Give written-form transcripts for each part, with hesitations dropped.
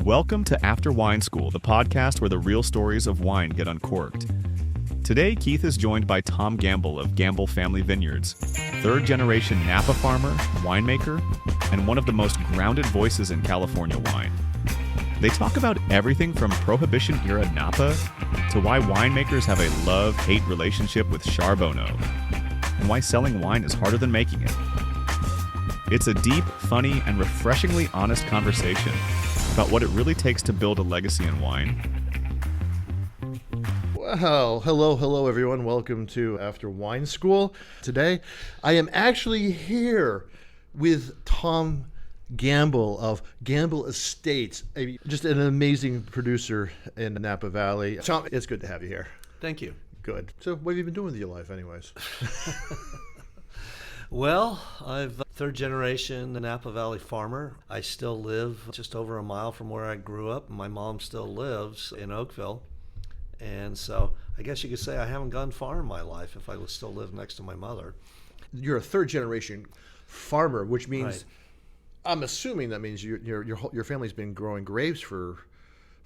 Welcome to After Wine School, the podcast where the real stories of wine get uncorked. Today, Keith is joined by Tom Gamble of Gamble Family Vineyards, third-generation Napa farmer, winemaker, and one of the most grounded voices in California wine. They talk about everything from Prohibition-Era Napa to why winemakers have a love-hate relationship with Charbonneau, and why selling wine is harder than making it. It's a deep, funny, and refreshingly honest conversation about what it really takes to build a legacy in wine. Well, hello everyone. Welcome to After Wine School. Today, I am actually here with Tom Gamble of Gamble Estates, just an amazing producer in the Napa Valley. Tom, it's good to have you here. Thank you. Good. So what have you been doing with your life anyways? Well, I've third generation Napa Valley farmer. I still live just over a mile from where I grew up. My mom still lives in Oakville. And so I guess you could say I haven't gone far in my life if I would still live next to my mother. You're a third generation farmer, which means, Right. I'm assuming that means your family's been growing grapes for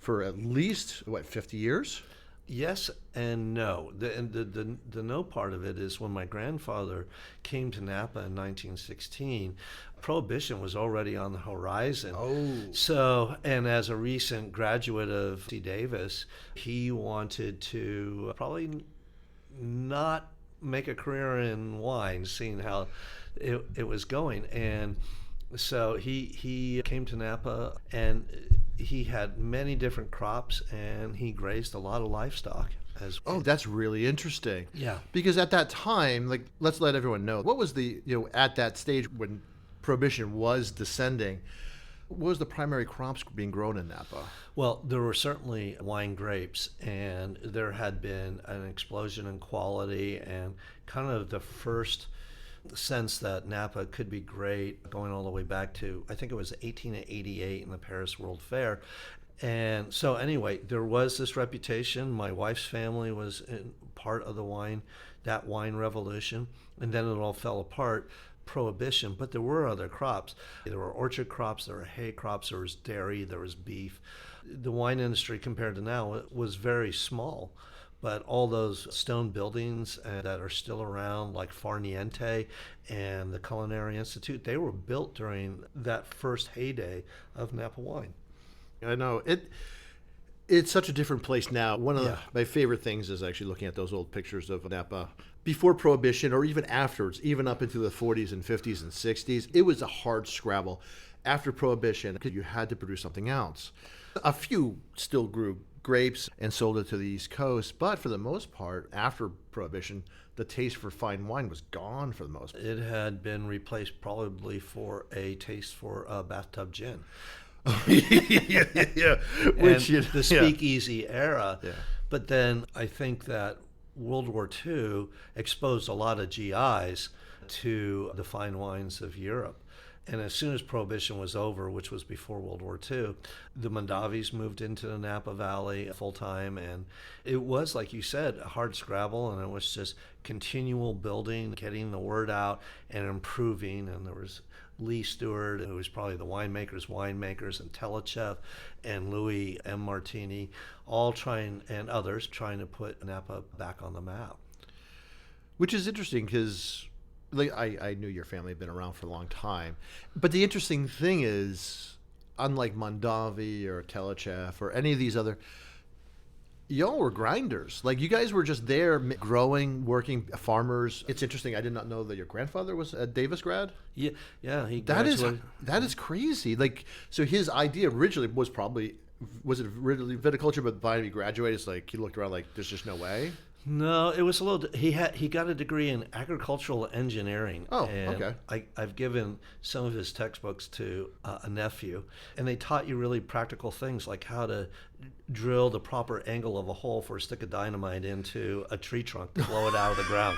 at least, 50 years? Yes and no. The no part of it is when my grandfather came to Napa in 1916, Prohibition was already on the horizon. Oh. So, and as a recent graduate of C. Davis, he wanted to probably not make a career in wine, seeing how it was going. And so he came to Napa, and he had many different crops, and he grazed a lot of livestock as well. Oh, that's really interesting. Yeah. Because at that time, let's let everyone know, what was at that stage when Prohibition was descending, what was the primary crops being grown in Napa? Well, there were certainly wine grapes, and there had been an explosion in quality and kind of the first sense that Napa could be great, going all the way back to, I think it was 1888 in the Paris World Fair. And so anyway, there was this reputation. My wife's family was in part of that wine revolution, and then it all fell apart. Prohibition, but there were other crops. There were orchard crops, there were hay crops, there was dairy, there was beef. The wine industry compared to now was very small, but all those stone buildings that are still around, like Farniente and the Culinary Institute, they were built during that first heyday of Napa wine. I know. It's such a different place now. One of my favorite things is actually looking at those old pictures of Napa before Prohibition or even afterwards, even up into the 40s and 50s and 60s. It was a hard scrabble. After Prohibition, because you had to produce something else. A few still grew grapes and sold it to the East Coast, but for the most part, after Prohibition, the taste for fine wine was gone for the most part. It had been replaced probably for a taste for bathtub gin. yeah. Which, the speakeasy era. Yeah. But then I think that World War II exposed a lot of GIs to the fine wines of Europe. And as soon as Prohibition was over, which was before World War II, the Mondavis moved into the Napa Valley full-time. And it was, like you said, a hard scrabble, and it was just continual building, getting the word out, and improving. And there was Lee Stewart, who was probably the Winemakers, and Telechev, and Louis M. Martini, and others trying to put Napa back on the map. Which is interesting because I knew your family had been around for a long time. But the interesting thing is, unlike Mondavi or Telechev or any of these other, y'all were grinders. Like, you guys were just there growing, working, farmers. It's interesting. I did not know that your grandfather was a Davis grad. Yeah, he That graduated. is crazy. Like, so his idea originally was it originally viticulture, but by the time he graduated, it's like he looked around like, there's just no way. No, it was a little. He got a degree in agricultural engineering. Oh, and okay. I've given some of his textbooks to a nephew, and they taught you really practical things like how to drill the proper angle of a hole for a stick of dynamite into a tree trunk to blow it out of the ground.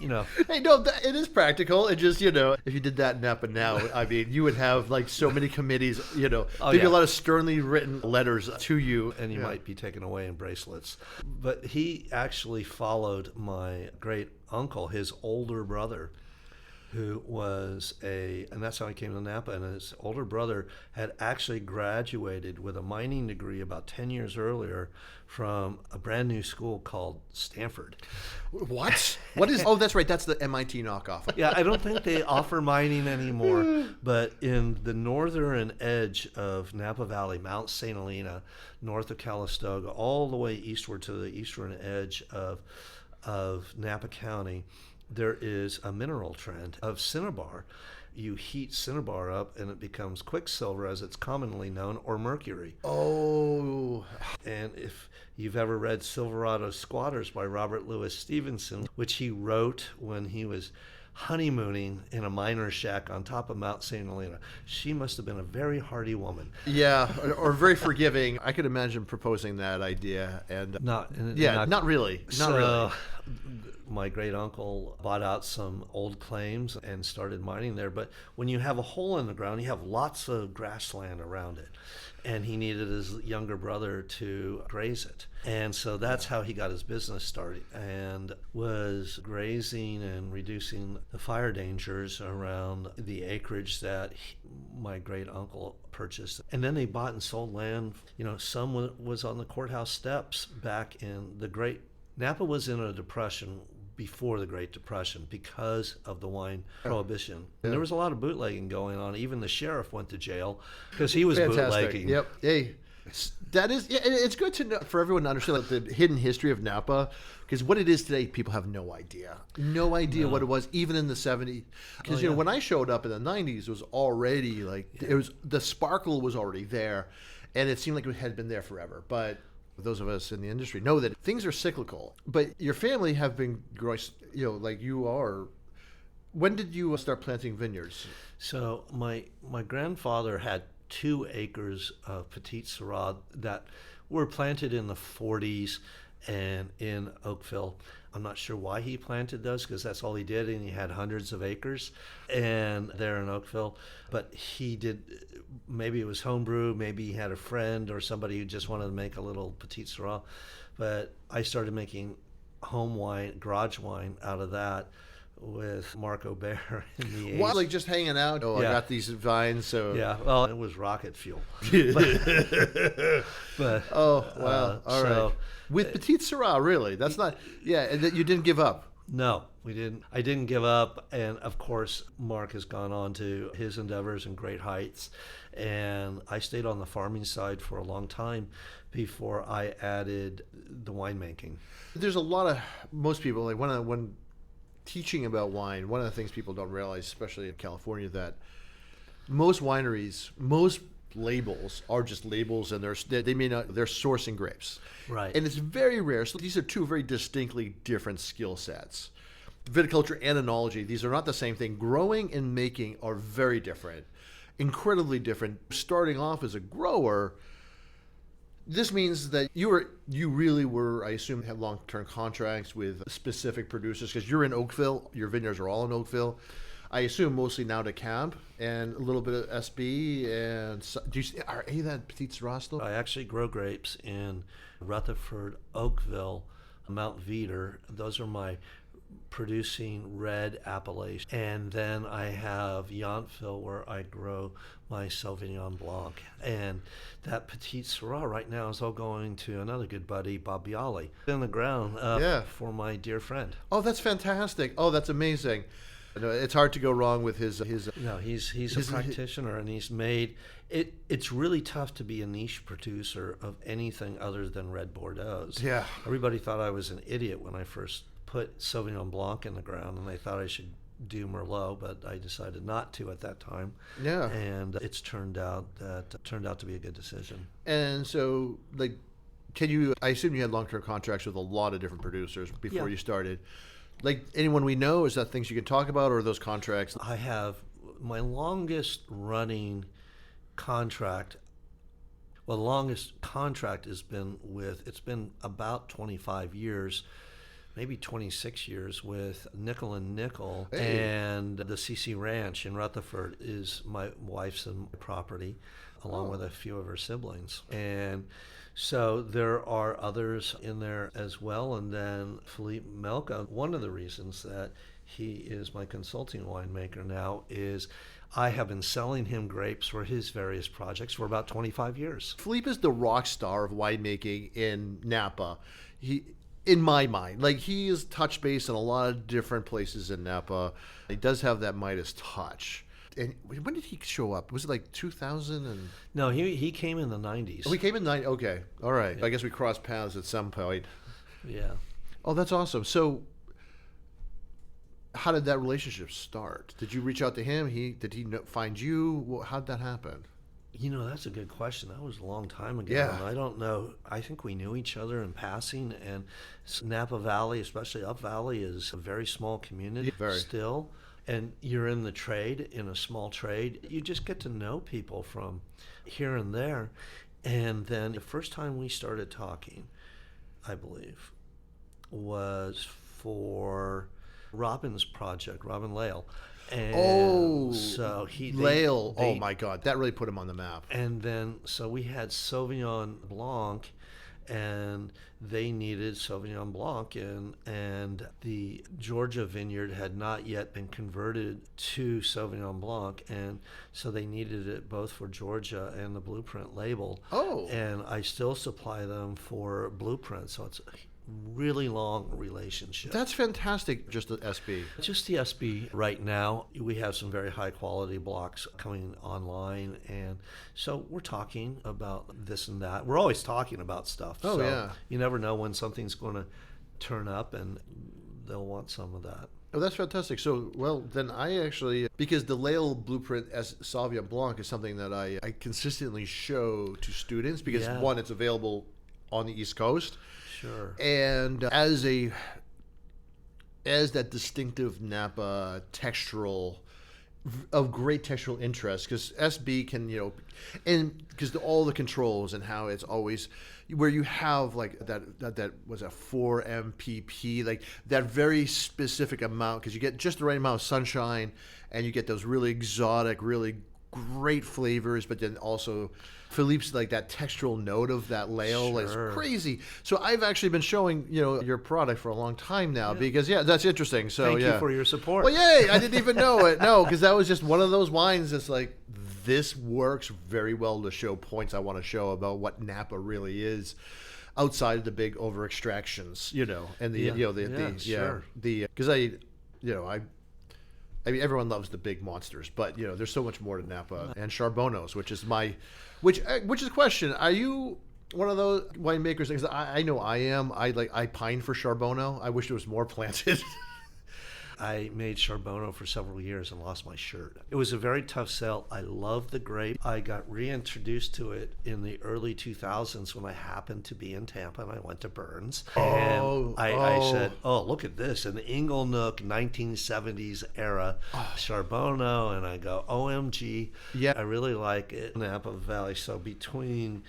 Hey, no, it is practical. It just, if you did that in Napa now, I mean, you would have like so many committees, there'd be a lot of sternly written letters to you. And you might be taken away in bracelets. But he actually followed my great uncle, his older brother, and that's how he came to Napa. And his older brother had actually graduated with a mining degree about 10 years earlier from a brand new school called Stanford. What? What is? Oh, that's right. That's the MIT knockoff. Yeah, I don't think they offer mining anymore, but in the northern edge of Napa Valley, Mount St. Helena, north of Calistoga, all the way eastward to the eastern edge of Napa County, there is a mineral trend of cinnabar. You heat cinnabar up and it becomes quicksilver, as it's commonly known, or mercury. Oh. And if you've ever read Silverado Squatters by Robert Louis Stevenson, which he wrote when he was honeymooning in a miner's shack on top of Mount St. Helena, she must have been a very hardy woman. Yeah, or very forgiving. I could imagine proposing that idea. And not really. Not really. My great uncle bought out some old claims and started mining there. But when you have a hole in the ground, you have lots of grassland around it. And he needed his younger brother to graze it. And so that's how he got his business started, and was grazing and reducing the fire dangers around the acreage that my great uncle purchased. And then they bought and sold land. Some was on the courthouse steps back in the Great. Napa was in a depression before the Great Depression because of the wine prohibition. And there was a lot of bootlegging going on. Even the sheriff went to jail because he was bootlegging. Yep. Hey, that is, it's good to know, for everyone to understand the hidden history of Napa, because what it is today, people have no idea. No idea what it was, even in the 70s. Because, when I showed up in the 90s, it was already the sparkle was already there, and it seemed like it had been there forever. But those of us in the industry know that things are cyclical. But your family have been growing, like you are. When did you start planting vineyards? So my grandfather had 2 acres of Petit Syrah that were planted in the 40s and in Oakville. I'm not sure why he planted those, because that's all he did, and he had hundreds of acres and there in Oakville. But he did, maybe it was homebrew, maybe he had a friend or somebody who just wanted to make a little Petit Syrah. But I started making home wine, garage wine out of that with Mark Aubert in the 80s. What, like just hanging out? Oh, yeah. I got these vines, so... Yeah, well, it was rocket fuel. but oh, wow. All right. With Petit Syrah, really? That's not... Yeah, and that you didn't give up? No, we didn't. I didn't give up. And, of course, Mark has gone on to his endeavors and great heights. And I stayed on the farming side for a long time before I added the winemaking. There's a lot of... Most people, like when teaching about wine, one of the things people don't realize, especially in California, that most wineries, most labels are just labels, and they're sourcing grapes, right? And it's very rare. So these are 2 very distinctly different skill sets. Viticulture and enology; these are not the same thing. Growing and making are very different, incredibly different. Starting off as a grower, this means that you really were, I assume, have long-term contracts with specific producers, because you're in Oakville. Your vineyards are all in Oakville. I assume mostly now to Cab and a little bit of SB. And are any of that Petit Syrah still? I actually grow grapes in Rutherford, Oakville, Mount Veeder. Those are my producing red appellations. And then I have Yountville, where I grow my Sauvignon Blanc. And that Petit Syrah right now is all going to another good buddy, Bob Bialy, in the ground for my dear friend. Oh, that's fantastic. Oh, that's amazing. It's hard to go wrong with his. No, he's a practitioner, and he's made it. It's really tough to be a niche producer of anything other than red Bordeaux's. Yeah, everybody thought I was an idiot when I first put Sauvignon Blanc in the ground, and they thought I should do Merlot, but I decided not to at that time. Yeah, and it's turned out to be a good decision. And so, like, I assume you had long-term contracts with a lot of different producers before you started. Like, anyone we know, is that things you can talk about, or are those contracts? I have my longest running contract. Well, the longest contract has been it's been about 25 years, maybe 26 years, with Nickel and Nickel. Hey. And the CC Ranch in Rutherford is my wife's and my property, along with a few of her siblings. And so there are others in there as well. And then Philippe Melka, one of the reasons that he is my consulting winemaker now, is I have been selling him grapes for his various projects for about 25 years. Philippe is the rock star of winemaking in Napa. In my mind, like, he is touch base in a lot of different places in Napa. He does have that Midas touch. And when did he show up? Was it like 2000? And No, he came in the 90s. oh, he came in 90. Okay, all right. I guess we crossed paths at some point. Yeah. Oh, that's awesome. So, how did that relationship start? Did you reach out to him? Did he find you? How did that happen? That's a good question. That was a long time ago. Yeah. And I don't know. I think we knew each other in passing. And Napa Valley, especially Up Valley, is a very small community still. And you're in the trade, in a small trade. You just get to know people from here and there. And then the first time we started talking, I believe, was for Robin's project, Robin Lale. And so he Lale. Oh my God, that really put him on the map. And then so we had Sauvignon Blanc, and they needed Sauvignon Blanc, and the Georgia vineyard had not yet been converted to Sauvignon Blanc, and so they needed it both for Georgia and the Blueprint label. Oh. And I still supply them for Blueprint, so it's really long relationship. That's fantastic. Just the SB. Just the SB right now. We have some very high quality blocks coming online, and so we're talking about this and that. We're always talking about stuff. Oh, so yeah. You never know when something's going to turn up, and they'll want some of that. Oh, that's fantastic. So, well, then I actually, because the Lale Blueprint as Sauvignon Blanc is something that I consistently show to students because, one, it's available on the East Coast. Sure. And as that distinctive Napa textural, of great textural interest, because SB can, and because all the controls and how it's always, where you have like that was a 4 MPP, like that very specific amount, because you get just the right amount of sunshine and you get those really exotic, really great flavors, but then also Philippe's like that textural note of that Lale is crazy. So I've actually been showing your product for a long time now because that's interesting. So thank you for your support. Well, yay! I didn't even know it. No, because that was just one of those wines that's like, this works very well to show points I want to show about what Napa really is outside of the big over extractions, and because I mean, everyone loves the big monsters, but there's so much more to Napa and Charbonneaus, which is which is a question. Are you one of those winemakers? Because I know I am. I pine for Charbonneau. I wish there was more planted. I made Charbonneau for several years and lost my shirt. It was a very tough sell. I loved the grape. I got reintroduced to it in the early 2000s when I happened to be in Tampa and I went to Burns. And I said, look at this, an Inglenook 1970s era Charbonneau. And I go, OMG, I really like it. Napa Valley. So between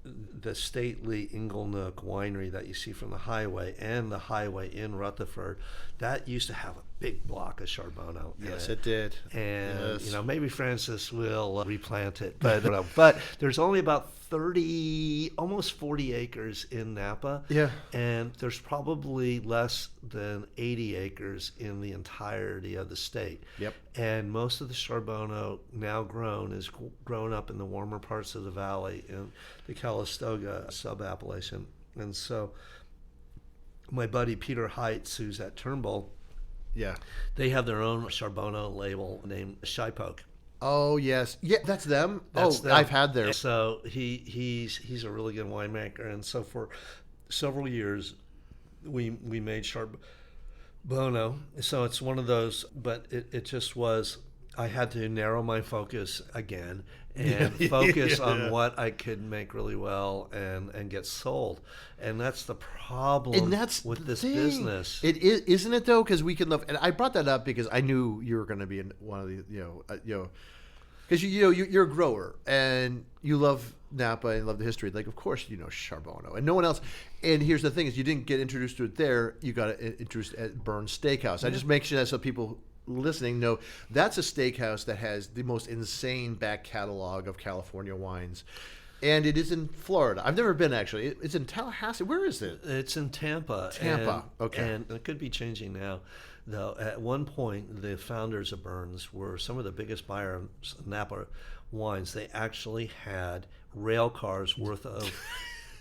the stately Inglenook winery that you see from the highway and the highway in Rutherford, that used to have a big block of Charbonneau. Yes, it did. And maybe Francis will replant it, but there's only about 30, almost 40 acres in Napa. Yeah. And there's probably less than 80 acres in the entirety of the state. Yep. And most of the Charbonneau now grown is grown up in the warmer parts of the valley in the Calistoga sub-appellation. And so my buddy Peter Heitz, who's at Turnbull, they have their own Charbonneau label named Shypoke. Oh yes, that's them. I've had theirs. So he's a really good winemaker, and so for several years we made Charbonneau. So it's one of those, but it just was. I had to narrow my focus again and focus on what I could make really well and get sold. And that's the problem with this business. It is, isn't it though? Because we can love, and I brought that up because I knew you were going to be in one of the, because you're a grower and you love Napa and love the history. Like, of course, Charbonneau and no one else. And here's the thing: is you didn't get introduced to it there. You got introduced at Burns Steakhouse. I just make sure that so people listening know that's a steakhouse that has the most insane back catalog of California wines. And it is in Florida. I've never been, actually. It's in Tallahassee. Where is it? It's in Tampa. Tampa, okay. And it could be changing now, though. At one point, the founders of Burns were some of the biggest buyers of Napa wines. They actually had rail cars worth of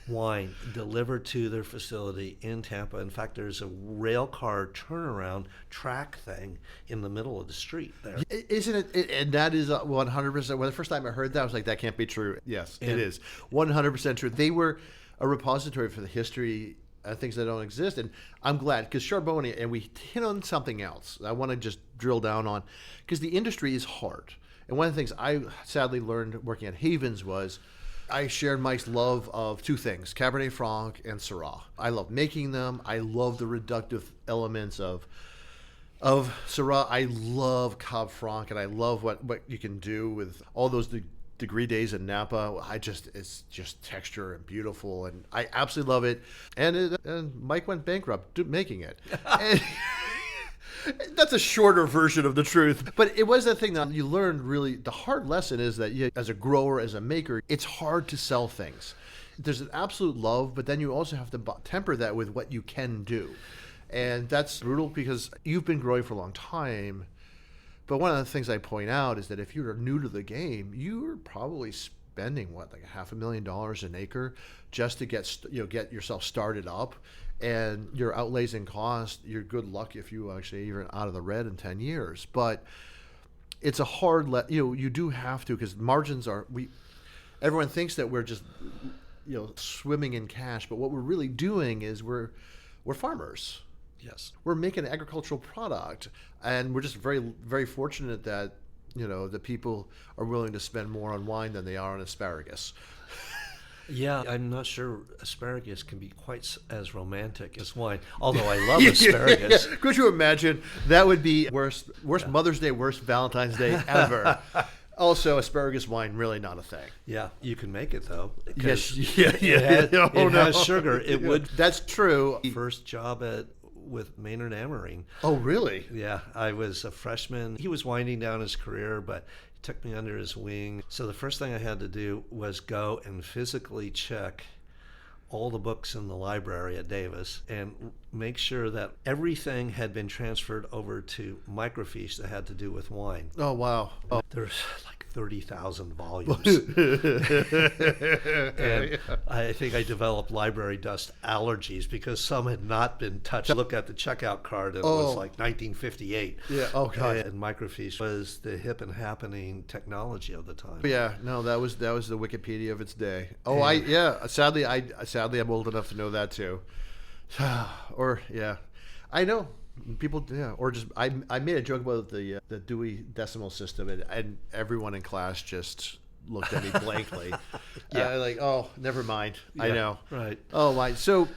wine delivered to their facility in Tampa. In fact, there's a rail car turnaround track thing in the middle of the street there. Isn't it? And that is 100%. Well, the first time I heard that, I was like, that can't be true. Yes, it is 100% true. They were a repository for the history of things that don't exist. And I'm glad, because Charbonneau, and we hit on something else I want to just drill down on, because the industry is hard. And one of the things I sadly learned working at Havens was I shared Mike's love of two things, Cabernet Franc and Syrah. I love making them. I love the reductive elements of Syrah. I love Cab Franc, and I love what you can do with all those degree days in Napa. It's just texture and beautiful, and I absolutely love it. And Mike went bankrupt making it. And that's a shorter version of the truth. But it was that thing that you learned really. The hard lesson is that as a grower, as a maker, it's hard to sell things. There's an absolute love, but then you also have to temper that with what you can do. And that's brutal because you've been growing for a long time. But one of the things I point out is that if you're new to the game, you're probably spending, like $500,000 an acre just to get yourself started up. And your outlays and costs, you're good luck if you actually even out of the red in 10 years. But it's a hard you do have to, because margins are, everyone thinks that we're just swimming in cash, but what we're really doing is we're farmers. Yes. We're making an agricultural product, and we're just very, very fortunate that the people are willing to spend more on wine than they are on asparagus. Yeah, I'm not sure asparagus can be quite as romantic as wine, although I love asparagus. Yeah. Could you imagine? That would be worst Mother's Day, worst Valentine's Day ever. Also, asparagus wine, really not a thing. Yeah, you can make it, though. Yes, It has sugar. It would. That's true. First job with Maynard Amering. Oh, really? Yeah, I was a freshman. He was winding down his career, but he took me under his wing. So the first thing I had to do was go and physically check all the books in the library at Davis and make sure that everything had been transferred over to microfiche that had to do with wine. Oh, wow. Oh. There's like 30,000 volumes. And I think I developed library dust allergies because some had not been touched. Look at the checkout card, and it was like 1958. Yeah, oh God. And microfiche was the hip and happening technology of the time. Yeah, no, that was the Wikipedia of its day. Oh, sadly I'm old enough to know that too. I know. People, or just I made a joke about the Dewey Decimal System, and everyone in class just looked at me blankly. Oh, never mind. Yeah, I know. Right. Oh my. So,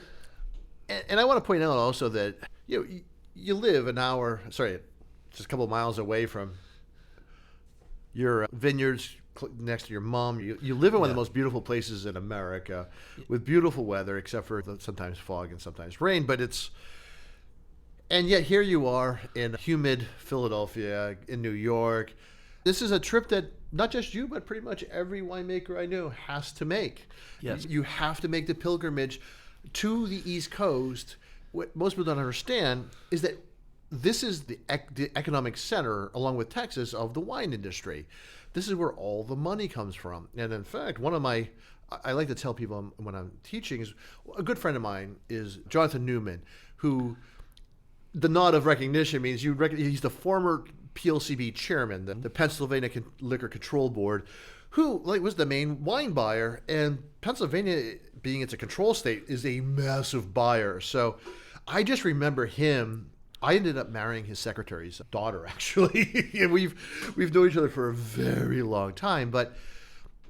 and I want to point out also that you live just a couple of miles away from your vineyards, next to your mom. You live in one of the most beautiful places in America, with beautiful weather, except for sometimes fog and sometimes rain. But and yet here you are in humid Philadelphia, in New York. This is a trip that not just you, but pretty much every winemaker I know has to make. Yes. You have to make the pilgrimage to the East Coast. What most people don't understand is that this is the economic center, along with Texas, of the wine industry. This is where all the money comes from. And in fact, I like to tell people when I'm teaching, is a good friend of mine is Jonathan Newman, who, the nod of recognition means he's the former PLCB chairman, the Pennsylvania Liquor Control Board, who was the main wine buyer. And Pennsylvania, being it's a control state, is a massive buyer. So I just remember him. I ended up marrying his secretary's daughter, actually. And we've known each other for a very long time. But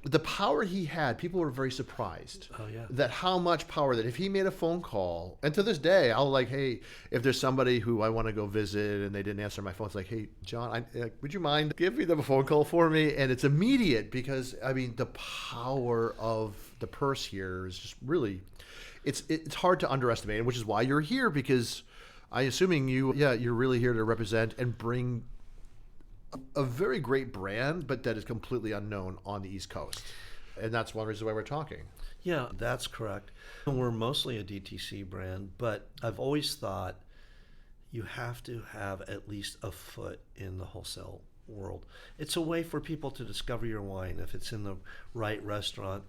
the power he had, people were very surprised. Oh, yeah. That how much power, that if he made a phone call, and to this day, I'll hey, if there's somebody who I want to go visit and they didn't answer my phone, it's like, hey, John, would you mind giving them a phone call for me? And it's immediate because, the power of the purse here is just really, it's hard to underestimate, which is why you're here, because I'm assuming you're really here to represent and bring a very great brand, but that is completely unknown on the East Coast. And that's one reason why we're talking. Yeah, that's correct. We're mostly a DTC brand, but I've always thought you have to have at least a foot in the wholesale world. It's a way for people to discover your wine if it's in the right restaurant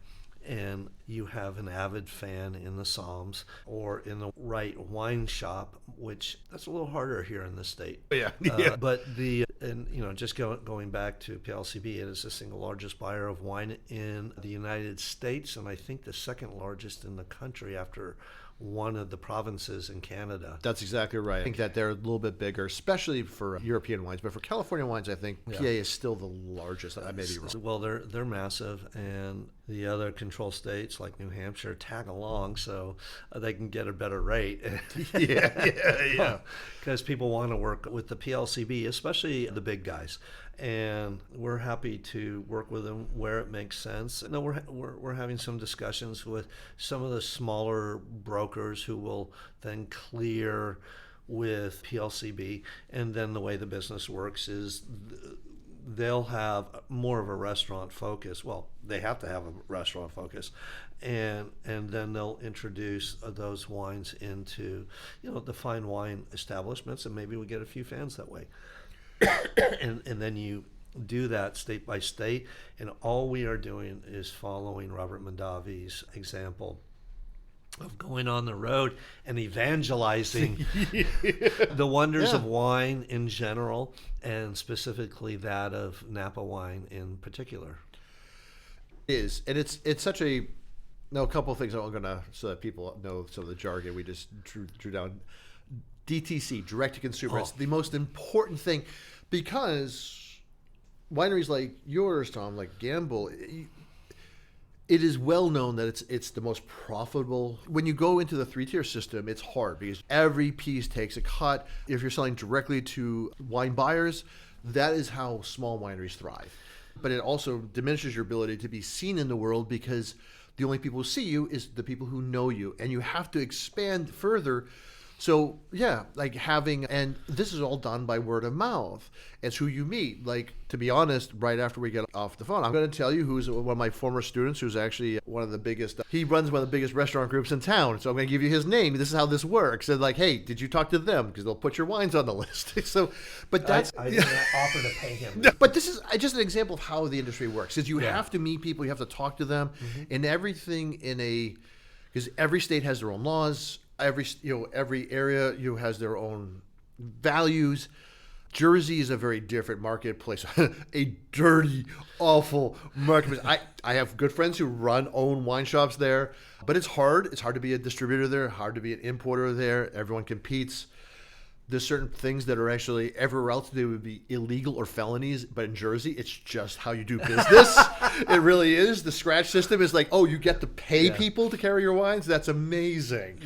and you have an avid fan in the Psalms or in the right wine shop, which that's a little harder here in the state. Yeah. But just going back to PLCB, it is the single largest buyer of wine in the United States, and I think the second largest in the country after one of the provinces in Canada. That's exactly right. I think that they're a little bit bigger, especially for European wines. But for California wines, I think PA is still the largest. I may be wrong. Well, they're massive, and the other control states like New Hampshire tag along so they can get a better rate. Yeah. Because people want to work with the PLCB, especially the big guys. And we're happy to work with them where it makes sense. No, we're having some discussions with some of the smaller brokers who will then clear with PLCB. And then the way the business works is they'll have more of a restaurant focus. Well, they have to have a restaurant focus. And then they'll introduce those wines into, the fine wine establishments, and maybe we get a few fans that way. and then you do that state by state, and all we are doing is following Robert Mondavi's example of going on the road and evangelizing the wonders of wine in general, and specifically that of Napa wine in particular. And it's such a couple of things I'm gonna, so that people know some of the jargon we just drew down. DTC, direct to consumer. It's the most important thing, because wineries like yours, Tom, like Gamble, it is well known that it's the most profitable. When you go into the 3-tier system, it's hard because every piece takes a cut. If you're selling directly to wine buyers, that is how small wineries thrive. But it also diminishes your ability to be seen in the world, because the only people who see you is the people who know you, and you have to expand further. So and this is all done by word of mouth. It's who you meet. Like, to be honest, right after we get off the phone, I'm going to tell you who's one of my former students, who's actually one of the biggest. He runs one of the biggest restaurant groups in town. So I'm going to give you his name. This is how this works. And hey, did you talk to them? Because they'll put your wines on the list. But that's I did not offer to pay him. But this is just an example of how the industry works. Is you have to meet people, you have to talk to them, and everything because every state has their own laws. Every area has their own values. Jersey is a very different marketplace, a dirty, awful marketplace. I have good friends who own wine shops there, but it's hard. It's hard to be a distributor there, hard to be an importer there. Everyone competes. There's certain things that are actually everywhere else they would be illegal or felonies, but in Jersey, it's just how you do business. It really is. The scratch system is you get to pay people to carry your wines. That's amazing.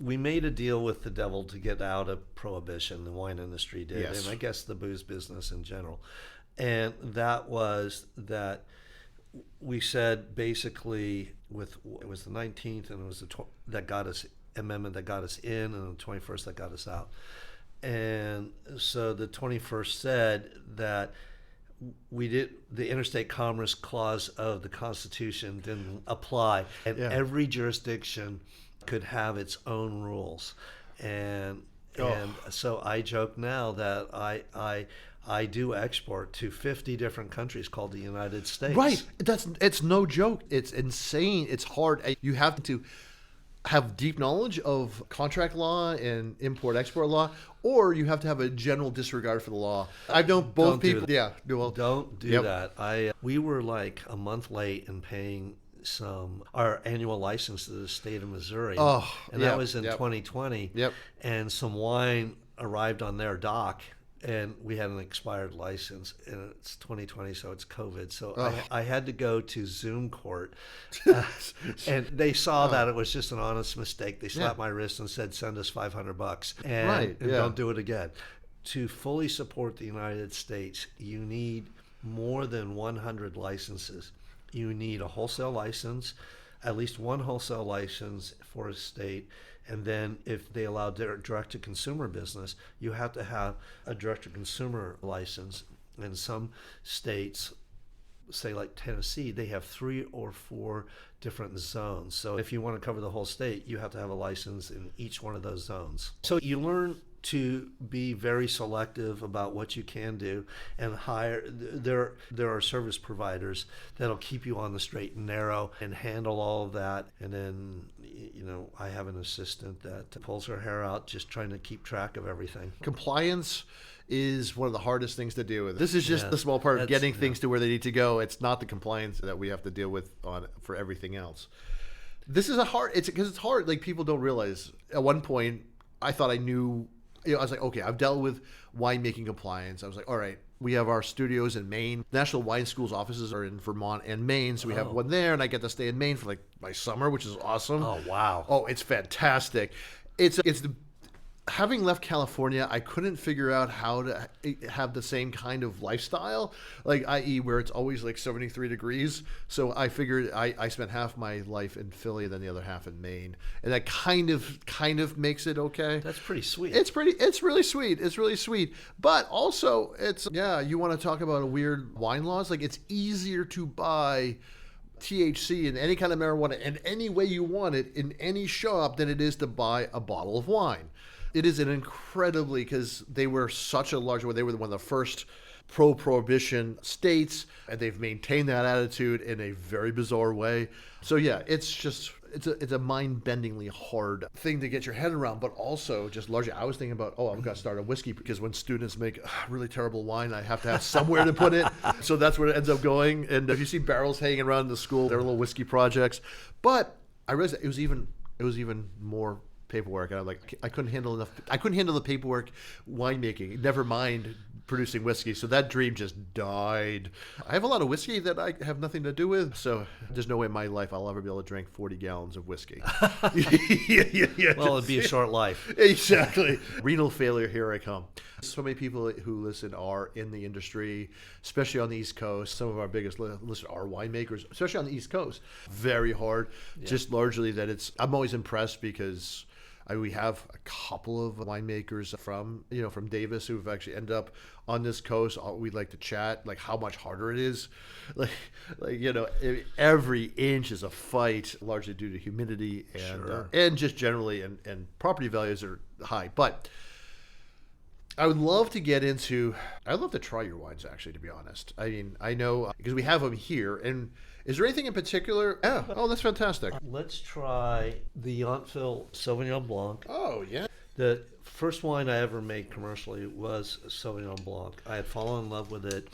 We made a deal with the devil to get out of prohibition. The wine industry did, and I guess the booze business in general. And that was that we said basically it was the 19th, and it was that got us amendment that got us in, and the 21st that got us out. And so the 21st said that the interstate commerce clause of the Constitution didn't apply, and every jurisdiction could have its own rules. And so I joke now that I do export to 50 different countries called the United States. Right. It's no joke. It's insane. It's hard. You have to have deep knowledge of contract law and import-export law, or you have to have a general disregard for the law. I've known both people. Don't do that. We were like a month late in paying our annual license to the state of Missouri. That was in 2020. And some wine arrived on their dock, and we had an expired license, and it's 2020, so it's COVID. So I had to go to Zoom court, and they saw that it was just an honest mistake. They slapped my wrist and said, "Send us $500 and don't do it again." To fully support the United States, you need more than 100 licenses. You need a wholesale license, at least one wholesale license for a state. And then if they allow direct-to-consumer business, you have to have a direct-to-consumer license. And some states say like Tennessee, they have 3 or 4 different zones. So if you want to cover the whole state, you have to have a license in each one of those zones. So you learn to be very selective about what you can do, and hire. There are service providers that'll keep you on the straight and narrow and handle all of that. And then, I have an assistant that pulls her hair out just trying to keep track of everything. Compliance is one of the hardest things to deal with. This is just the small part of getting things to where they need to go. It's not the compliance that we have to deal with for everything else. This is because it's hard. Like, people don't realize. At one point, I thought I knew. I was like, okay, I've dealt with winemaking compliance. I was like, all right, we have our studios in Maine. National Wine School's offices are in Vermont and Maine, so we have one there, and I get to stay in Maine for like my summer, which is awesome. Oh, wow. Oh, it's fantastic. Having left California, I couldn't figure out how to have the same kind of lifestyle, like i.e. where it's always like 73 degrees. So I figured I spent half my life in Philly and then the other half in Maine, and that kind of makes it okay. That's pretty sweet. It's really sweet. It's really sweet. But also, you want to talk about a weird wine laws? Like, it's easier to buy THC in any kind of marijuana in any way you want it in any shop than it is to buy a bottle of wine. It is an incredibly, because they were such a large one. They were one of the first pro-prohibition states, and they've maintained that attitude in a very bizarre way. So yeah, it's a mind-bendingly hard thing to get your head around, but also just largely, I was thinking about, I'm going to start a whiskey, because when students make really terrible wine, I have to have somewhere to put it. So that's where it ends up going. And if you see barrels hanging around the school, they're little whiskey projects. But I realized that it was even more paperwork, and I'm like, I couldn't handle the paperwork winemaking, never mind producing whiskey. So that dream just died. I have a lot of whiskey that I have nothing to do with, so there's no way in my life I'll ever be able to drink 40 gallons of whiskey. Yeah. Well, it'd be a short life. Exactly. Renal failure, here I come. So many people who listen are in the industry, especially on the East Coast. Some of our biggest listeners are winemakers, especially on the East Coast. Very hard. Yeah. Just largely that I'm always impressed because we have a couple of winemakers from Davis who've actually ended up on this coast. We'd like to chat, like how much harder it is. Like every inch is a fight, largely due to humidity and just generally, and property values are high. But I'd love to try your wines, actually, to be honest. I mean, I know because we have them here. And is there anything in particular? Yeah. Oh, that's fantastic. Let's try the Yountville Sauvignon Blanc. Oh, yeah. The first wine I ever made commercially was Sauvignon Blanc. I had fallen in love with it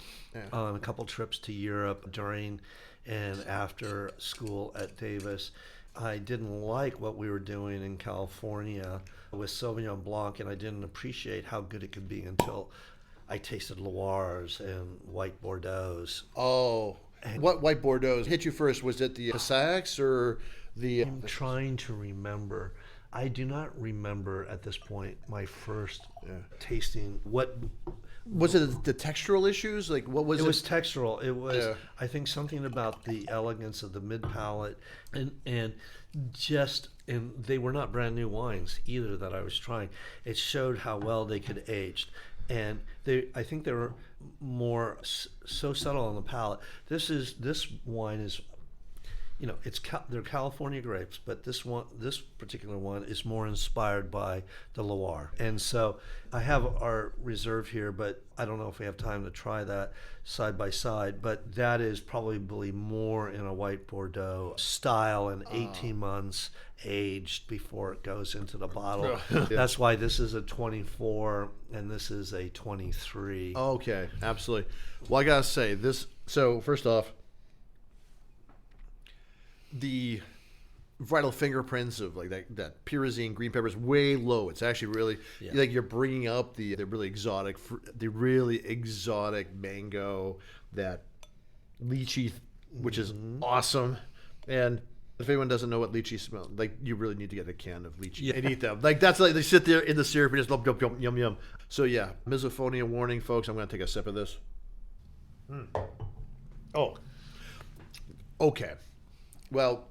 on a couple trips to Europe during and after school at Davis. I didn't like what we were doing in California with Sauvignon Blanc, and I didn't appreciate how good it could be until I tasted Loirs and white Bordeaux's. Oh, and what white Bordeaux hit you first? Was it the Passacs or the... I'm trying to remember. I do not remember at this point my first tasting. What was it? The textural issues? Like, what was it? It was textural. It was, I think, something about the elegance of the mid palate, and they were not brand new wines either that I was trying. It showed how well they could age, and I think they were more so subtle on the palate. This wine is, they're California grapes, but this particular one is more inspired by the Loire. And so I have our reserve here, but I don't know if we have time to try that side by side. But that is probably more in a white Bordeaux style and 18 months aged before it goes into the bottle. That's why this is a 24 and this is a 23. Okay, absolutely. Well, I gotta say this. So first off, the vital fingerprints of like that pyrazine green pepper is way low. It's actually really like you're bringing up the really exotic mango, that lychee, which is awesome. And if anyone doesn't know what lychee smells like, you really need to get a can of lychee and eat them. Like, that's like they sit there in the syrup and just yum yum. So yeah, misophonia warning, folks. I'm going to take a sip of this. Oh, okay. Well,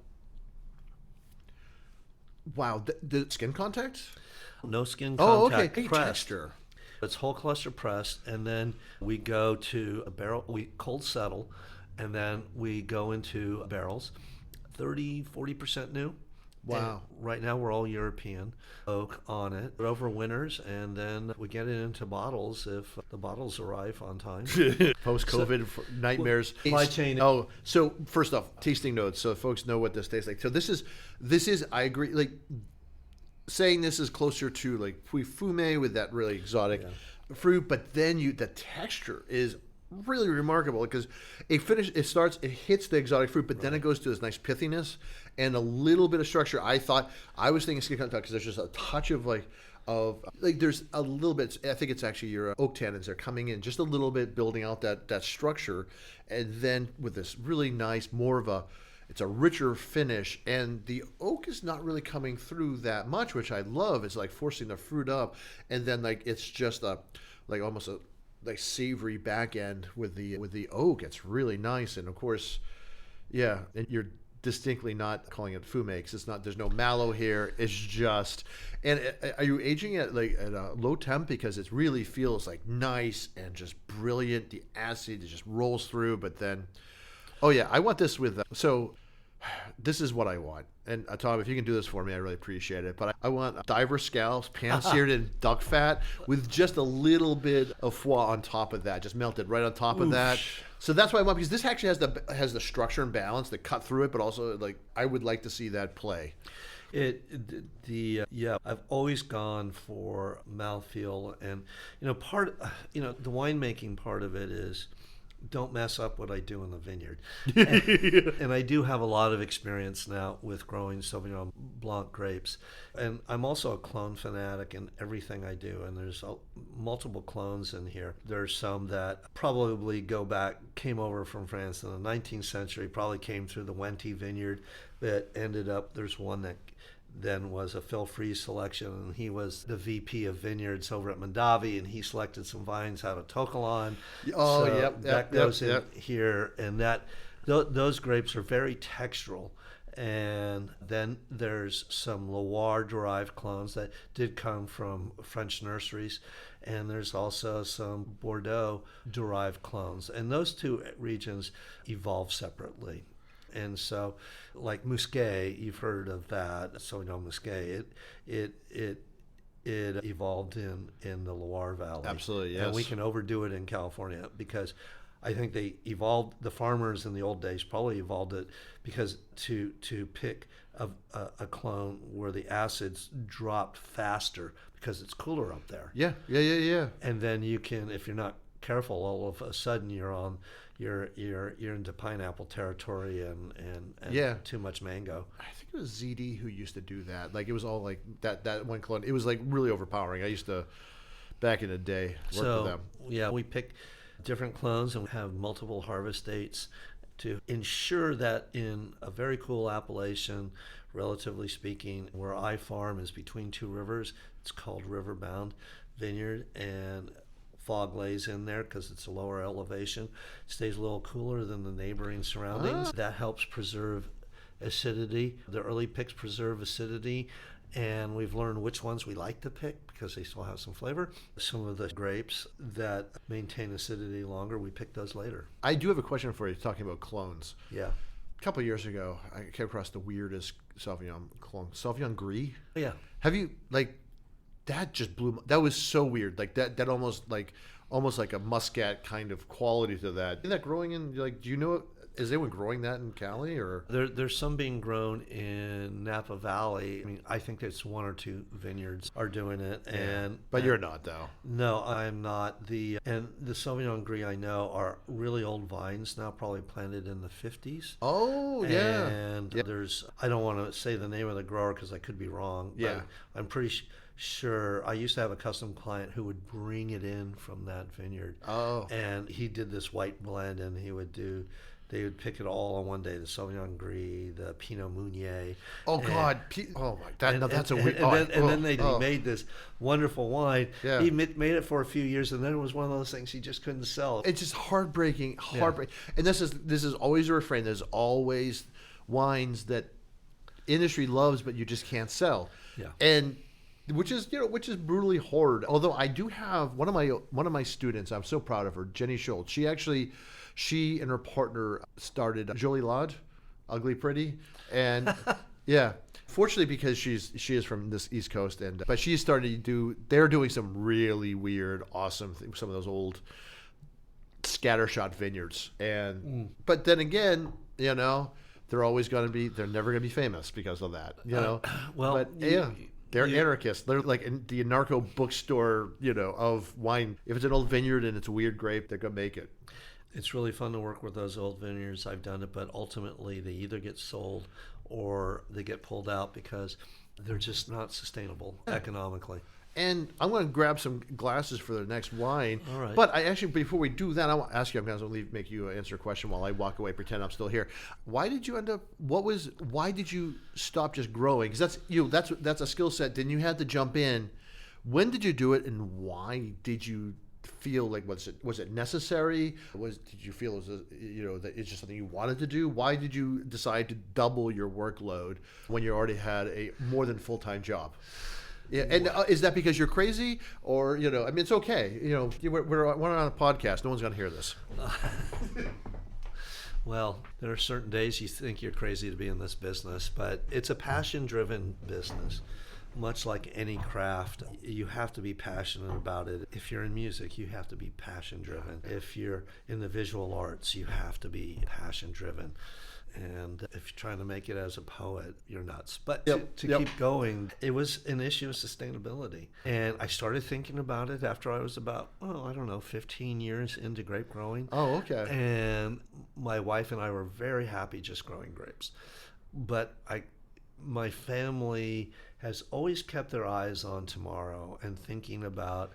wow. The skin contact? No skin contact. Oh, okay. Pressed. Texture. It's whole cluster pressed, and then we go to a barrel. We cold settle, And then we go into barrels, 40% new. Wow. And right now we're all European oak on it. It overwinters, and then we get it into bottles if the bottles arrive on time. Post-COVID nightmares. Supply chain. Oh, so first off, tasting notes, so folks know what this tastes like. So this is I agree, like saying this is closer to like fume with that really exotic fruit, but then the texture is really remarkable because it hits the exotic fruit, but then it goes to this nice pithiness and a little bit of structure. I was thinking skin because there's just a touch of there's a little bit. I think it's actually your oak tannins are coming in just a little bit, building out that structure, and then with this really nice, it's a richer finish, and the oak is not really coming through that much, which I love. It's like forcing the fruit up, and then like it's just almost a like savory back end with the oak. It's really nice, and of course, yeah, and you're distinctly not calling it fume because it's not. There's no mallow here. It's just. And are you aging at a low temp because it really feels like nice and just brilliant? The acid it just rolls through, but then, oh yeah, I want this with. So, this is what I want. And Tom, if you can do this for me, I really appreciate it. But I want diver scallops, pan-seared in duck fat with just a little bit of foie on top of that, just melted right on top of that. So that's what I want, because this actually has the structure and balance that cut through it, but also like I would like to see that play. I've always gone for mouthfeel, and the winemaking part of it is don't mess up what I do in the vineyard. And I do have a lot of experience now with growing Sauvignon Blanc grapes. And I'm also a clone fanatic in everything I do. And there's multiple clones in here. There's some that probably came over from France in the 19th century, probably came through the Wente vineyard that ended up, there's one that then was a Phil Freeze selection, and he was the VP of Vineyards over at Mondavi, and he selected some vines out of Tokalon. Oh, so yep. That goes in here, and those grapes are very textural. And then there's some Loire-derived clones that did come from French nurseries, and there's also some Bordeaux-derived clones. And those two regions evolve separately. And so, like Musquet, you've heard of that, Sauvignon Musquet. It evolved in the Loire Valley. Absolutely, yes. And we can overdo it in California because I think the farmers in the old days probably evolved it because to pick a clone where the acids dropped faster because it's cooler up there. Yeah. And then you can, if you're not careful, all of a sudden you're into pineapple territory and too much mango. I think it was ZD who used to do that. Like it was all like that one clone. It was like really overpowering. I used to back in the day work with them. Yeah, we pick different clones and have multiple harvest dates to ensure that in a very cool appellation, relatively speaking, where I farm is between two rivers. It's called Riverbound Vineyard, and fog lays in there because it's a lower elevation. It stays a little cooler than the neighboring surroundings. That helps preserve acidity. The early picks preserve acidity, and we've learned which ones we like to pick because they still have some flavor. Some of the grapes that maintain acidity longer, we pick those later. I do have a question for you talking about clones. Yeah. A couple of years ago, I came across the weirdest Sauvignon clone, Sauvignon Gris. Yeah. Have you, that just blew. That was so weird. Like that almost like a muscat kind of quality to that. Isn't that growing in? Do you know? Is anyone growing that in Cali or? There's some being grown in Napa Valley. I mean, I think there's one or two vineyards are doing it, but you're not though. No, I'm not. And the Sauvignon Gris I know are really old vines now, probably planted in the 50s. Oh yeah. And there's, I don't want to say the name of the grower because I could be wrong. Yeah. But I'm pretty sure. I used to have a custom client who would bring it in from that vineyard. Oh. And he did this white blend, and they would pick it all on one day: the Sauvignon Gris, the Pinot Meunier. Oh God! Oh my! That's a weird. And then they made this wonderful wine. Yeah. He made it for a few years, and then it was one of those things he just couldn't sell. It's just heartbreaking. And this is always a refrain. There's always wines that industry loves, but you just can't sell. Yeah. And which is brutally hard. Although I do have one of my students. I'm so proud of her, Jenny Schultz. She and her partner started Jolie Lodge, Ugly Pretty, and yeah. Fortunately, because she is from this East Coast, but she started to do. They're doing some really weird, awesome things. Some of those old scattershot vineyards, but then again, they're always going to be. They're never going to be famous because of that. They're anarchists. They're like in the anarcho bookstore, of wine. If it's an old vineyard and it's a weird grape, they're going to make it. It's really fun to work with those old vineyards. I've done it, but ultimately they either get sold or they get pulled out because they're just not sustainable economically. And I'm going to grab some glasses for the next wine. All right. But before we do that, I want to ask you, I'm going to make you answer a question while I walk away, pretend I'm still here. Why did you why did you stop just growing? Because that's a skill set. Then you had to jump in. When did you do it, and why did you feel like, was it necessary? Did you feel it was that it's just something you wanted to do? Why did you decide to double your workload when you already had a more than full-time job? Yeah, and is that because you're crazy, or it's okay. We're on a podcast. No one's going to hear this. Well, there are certain days you think you're crazy to be in this business, but it's a passion-driven business. Much like any craft, you have to be passionate about it. If you're in music, you have to be passion-driven. If you're in the visual arts, you have to be passion-driven. And if you're trying to make it as a poet, you're nuts. But to keep going, it was an issue of sustainability. And I started thinking about it after I was about, 15 years into grape growing. Oh, okay. And my wife and I were very happy just growing grapes. But my family has always kept their eyes on tomorrow and thinking about,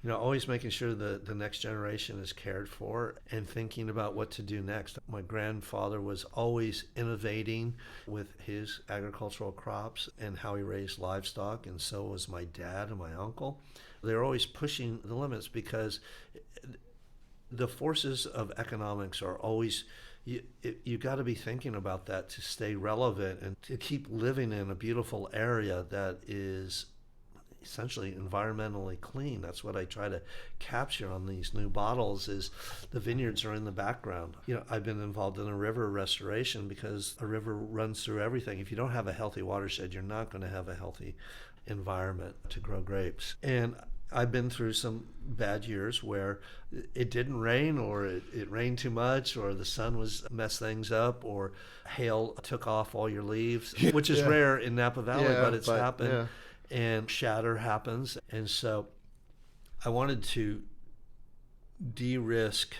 always making sure that the next generation is cared for and thinking about what to do next. My grandfather was always innovating with his agricultural crops and how he raised livestock, and so was my dad and my uncle. They're always pushing the limits because the forces of economics are always, you got to be thinking about that to stay relevant and to keep living in a beautiful area that is essentially environmentally clean. That's what I try to capture on these new bottles, is the vineyards are in the background. I've been involved in a river restoration because a river runs through everything. If you don't have a healthy watershed, you're not going to have a healthy environment to grow grapes. And I've been through some bad years where it didn't rain, or it rained too much, or the sun messed things up, or hail took off all your leaves, which is rare in Napa Valley, but it's happened. Yeah. And shatter happens. And so I wanted to de-risk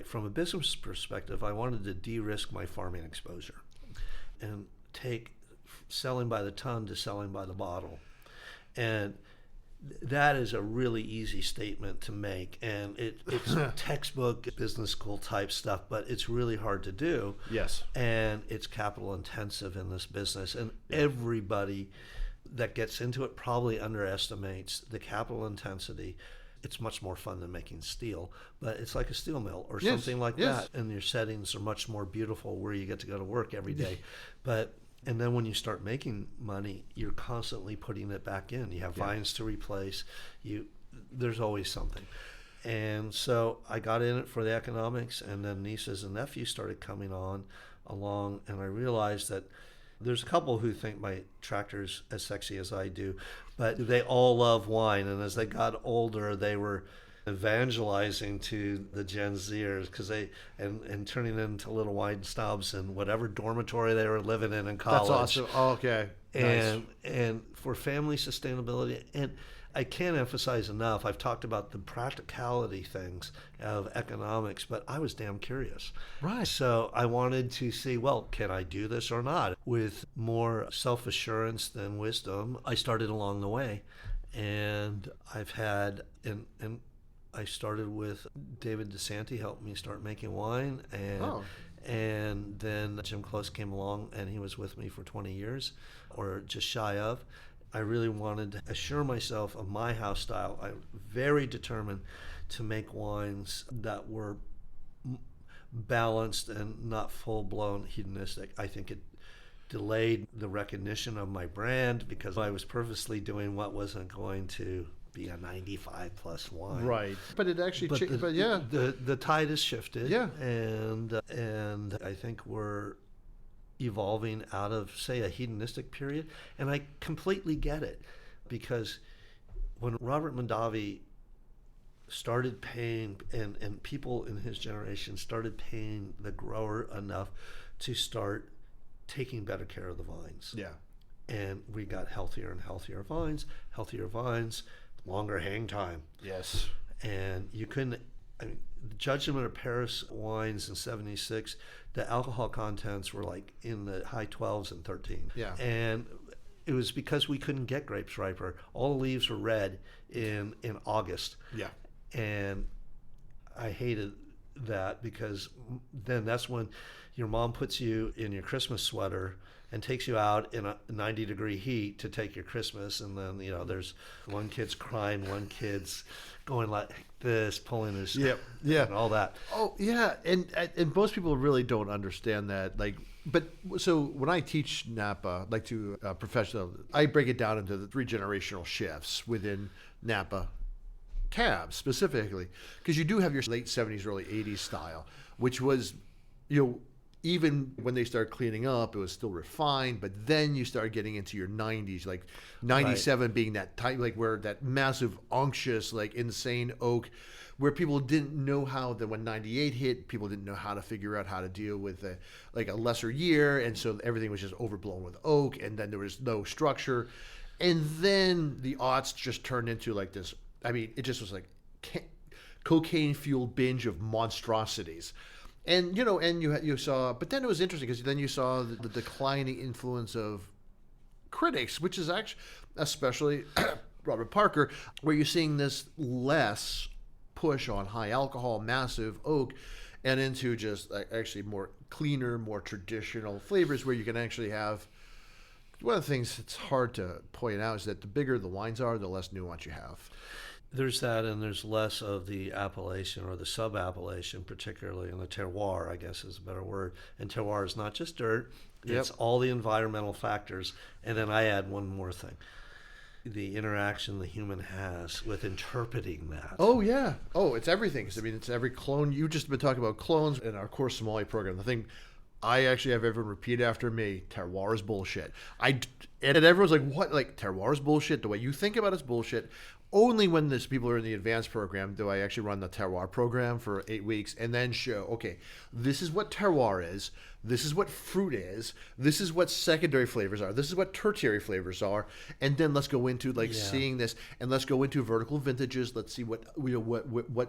from a business perspective, I wanted to de-risk my farming exposure and take selling by the ton to selling by the bottle. And that is a really easy statement to make, and it's textbook business school type stuff, but it's really hard to do. Yes. And it's capital intensive in this business, and everybody that gets into it probably underestimates the capital intensity. It's much more fun than making steel, but it's like a steel mill or something like that, and your settings are much more beautiful where you get to go to work every day. And then when you start making money, you're constantly putting it back in. You have vines to replace. There's always something. And so I got in it for the economics, and then nieces and nephews started coming along, and I realized that there's a couple who think my tractor's as sexy as I do, but they all love wine. And as they got older, they were evangelizing to the Gen Zers and turning into little wine snobs in whatever dormitory they were living in college. That's awesome. Oh, okay. And for family sustainability, and I can't emphasize enough, I've talked about the practicality things of economics, but I was damn curious. Right. So I wanted to see, well, can I do this or not? With more self-assurance than wisdom, I started along the way. And I've had, and I started with David DeSanti helped me start making wine, and then Jim Close came along, and he was with me for 20 years, or just shy of. I really wanted to assure myself of my house style. I'm very determined to make wines that were balanced and not full-blown hedonistic. I think it delayed the recognition of my brand because I was purposely doing what wasn't going to be a 95 plus wine. Right. But it actually, the tide has shifted. Yeah. And I think we're evolving out of, say, a hedonistic period. And I completely get it, because when Robert Mondavi started paying, and people in his generation started paying the grower enough to start taking better care of the vines. Yeah. And we got healthier and healthier vines, longer hang time. Yes. And you couldn't, I mean, the Judgment of Paris wines in 76, the alcohol contents were like in the high 12s and 13. Yeah. And it was because we couldn't get grapes riper. All the leaves were red in August. Yeah. And I hated that, because then that's when your mom puts you in your Christmas sweater and takes you out in a 90-degree heat to take your Christmas, and then there's one kid's crying, one kid's going like this, pulling his and all that. Oh yeah, and most people really don't understand that. Like, but so when I teach Napa, like to professional, I break it down into the 3 generational shifts within Napa cabs specifically, because you do have your late 70s, early 80s style, which was, even when they start cleaning up, it was still refined, but then you start getting into your 90s, like 97 right. being that type, like where that massive, unctuous, like insane oak, where people didn't know how, that when 98 hit, people didn't know how to figure out how to deal with a lesser year, and so everything was just overblown with oak, and then there was no structure. And then the aughts just turned into like this, I mean, it just was like cocaine-fueled binge of monstrosities. And you saw, but then it was interesting, because then you saw the declining influence of critics, which is actually, especially Robert Parker, where you're seeing this less push on high alcohol, massive oak, and into just actually more cleaner, more traditional flavors, where you can actually have. One of the things that's hard to point out is that the bigger the wines are, the less nuance you have. There's that, and there's less of the appellation or the sub-appellation, particularly in the terroir, I guess is a better word. And terroir is not just dirt, it's all the environmental factors. And then I add one more thing. The interaction the human has with interpreting that. Oh, yeah. Oh, it's everything. I mean, it's every clone. You've just been talking about clones in our core sommelier program. The thing I actually have everyone repeat after me, terroir is bullshit. And everyone's like, what? Like, terroir is bullshit? The way you think about it's bullshit. Only when people are in the advanced program do I actually run the terroir program for 8 weeks and then show, okay, this is what terroir is, this is what fruit is, this is what secondary flavors are, this is what tertiary flavors are, and then let's go into seeing this, and let's go into vertical vintages. Let's see what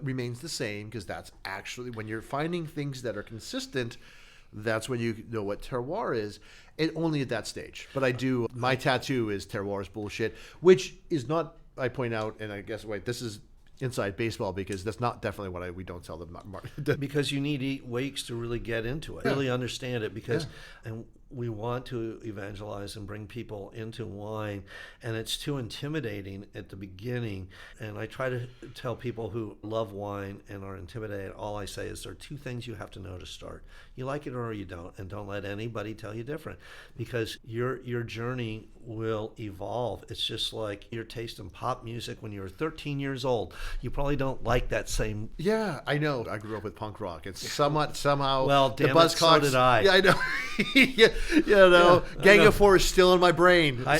remains the same, because that's actually when you're finding things that are consistent. That's when you know what terroir is, and only at that stage. But my tattoo is terroir is bullshit, which is not. I point out, and I guess this is inside baseball, because that's not definitely what we don't tell them. Because you need 8 weeks to really get into it, really understand it, because and we want to evangelize and bring people into wine, and it's too intimidating at the beginning. And I try to tell people who love wine and are intimidated, all I say is there are 2 things you have to know to start. You like it or you don't, and don't let anybody tell you different, because your journey will evolve. It's just like your taste in pop music when you were 13 years old. You probably don't like that same. Yeah, I know. I grew up with punk rock. It's somehow. Well, damn it, so did I. Yeah, I know. Gang of Four is still in my brain. I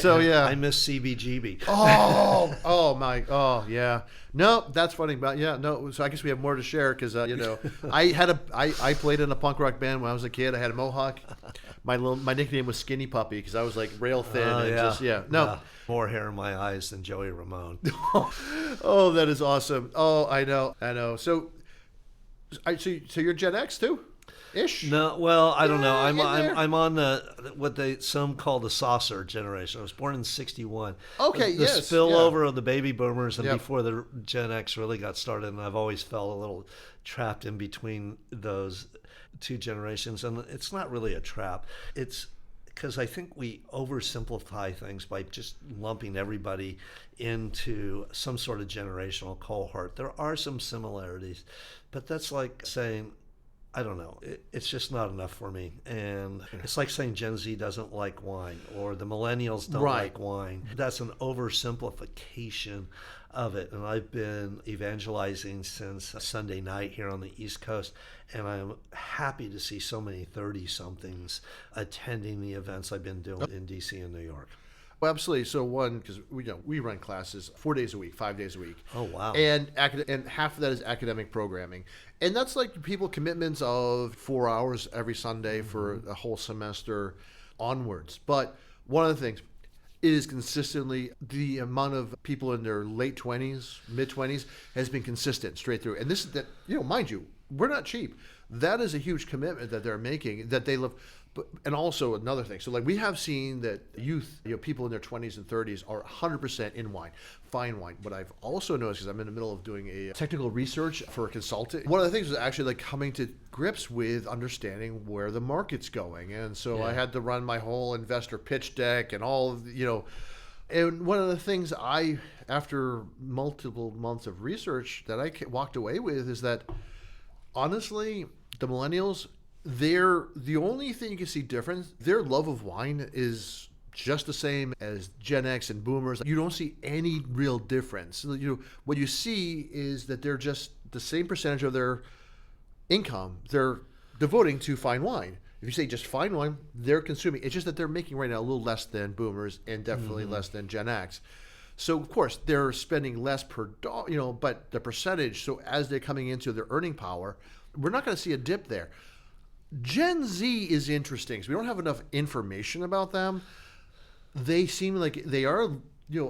miss CBGB. Yeah. No, that's funny. But so I guess we have more to share, because I played in a punk rock band when I was a kid. I had a mohawk. My nickname was Skinny Puppy, because I was like rail thin. More hair in my eyes than Joey Ramone. Oh, that is awesome. Oh, I know. So you're Gen X too? Ish? No, well, I don't know. I'm on what some call the saucer generation. I was born in '61. Okay, the spillover of the baby boomers, and before the Gen X really got started, and I've always felt a little trapped in between those 2 generations. And it's not really a trap. It's because I think we oversimplify things by just lumping everybody into some sort of generational cohort. There are some similarities, but that's like saying I don't know. It's just not enough for me. And it's like saying Gen Z doesn't like wine or the millennials don't like wine. That's an oversimplification of it. And I've been evangelizing since Sunday night here on the East Coast. And I'm happy to see so many 30-somethings attending the events I've been doing in D.C. and New York. Well, absolutely. So one, because we run classes 4 days a week, 5 days a week. Oh, wow. And half of that is academic programming. And that's like people commitments of 4 hours every Sunday for a whole semester onwards. But one of the things is consistently the amount of people in their late 20s, mid 20s has been consistent straight through. And this is that, mind you, we're not cheap. That is a huge commitment that they're making, that they love. But, and also another thing, so like we have seen that youth, people in their 20s and 30s are 100% in wine, fine wine. What I've also noticed, because I'm in the middle of doing a technical research for a consultant, one of the things was actually like coming to grips with understanding where the market's going. And so I had to run my whole investor pitch deck and all of, and one of the things after multiple months of research that I walked away with is that honestly, the millennials, the only thing you can see different, their love of wine is just the same as Gen X and boomers. You don't see any real difference. What you see is that they're just the same percentage of their income they're devoting to fine wine. If you say just fine wine, they're consuming. It's just that they're making right now a little less than boomers and definitely less than Gen X. So of course they're spending less per dollar, but the percentage. So as they're coming into their earning power, we're not going to see a dip there. Gen Z is interesting because we don't have enough information about them. They seem like they are,